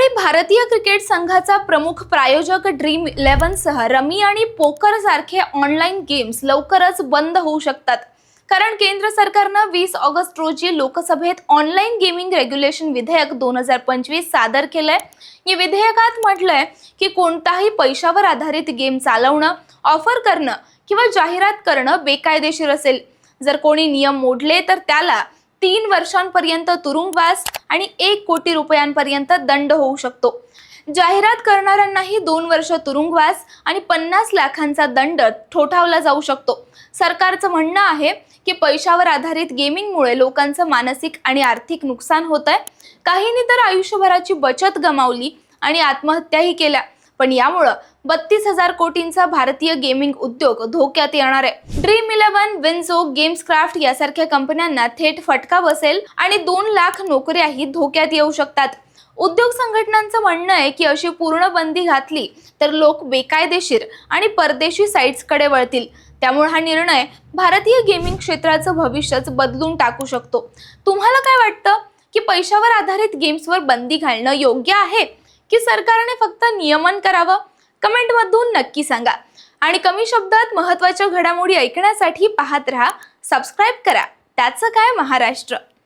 आणि भारतीय क्रिकेट संघाचा प्रमुख प्रायोजक ड्रीम 11 सह रमी आणि पोकर सारखे ऑनलाईन गेम्स लवकरच बंद होऊ शकतात। कारण केंद्र सरकारने 20 ऑगस्ट रोजी लोकसभेत ऑनलाईन गेमिंग रेग्युलेशन विधेयक 2025 सादर केलंय। या विधेयकात म्हटलंय की कोणताही पैशावर आधारित गेम चालवणं, ऑफर करणं किंवा जाहिरात करणं बेकायदेशीर असेल। जर कोणी नियम मोडले तर त्याला 3 वर्षांपर्यंत तुरुंगवास आणि 1 कोटी रुपयांपर्यंत दंड होऊ शकतो। जाहिरात करणाऱ्यांनाही 2 वर्ष तुरुंगवास आणि 50 लाखांचा दंड ठोठावला जाऊ शकतो। सरकारचं म्हणणं आहे की पैशावर आधारित गेमिंगमुळे लोकांचं मानसिक आणि आर्थिक नुकसान होतंय। काहींनी तर आयुष्यभराची बचत गमावली आणि आत्महत्याही केल्या। पण यामुळे 32,000 कोटींचा भारतीय गेमिंग उद्योग धोक्यात येणार आहे। ड्रीम 11, विन्झो, गेम्सक्राफ्ट यासारख्या कंपन्यांना थेट फटका बसेल आणि 2 लाख नोकऱ्याही धोक्यात येऊ शकतात। उद्योग संघटनांचं म्हणणं आहे की अशी पूर्ण बंदी घातली तर लोक बेकायदेशीर आणि परदेशी साइट्सकडे वळतील। त्यामुळे हा निर्णय भारतीय गेमिंग क्षेत्राचं भविष्यच बदलून टाकू शकतो। तुम्हाला काय वाटतं की पैशावर आधारित गेम्सवर बंदी घालणं योग्य आहे की सरकारने फक्त नियमन करावं? कमेंटमधून नक्की सांगा। आणि कमी शब्दात महत्त्वाच्या घडामोडी ऐकण्यासाठी पाहत रहा, सबस्क्राइब करा। त्याचं काय महाराष्ट्र।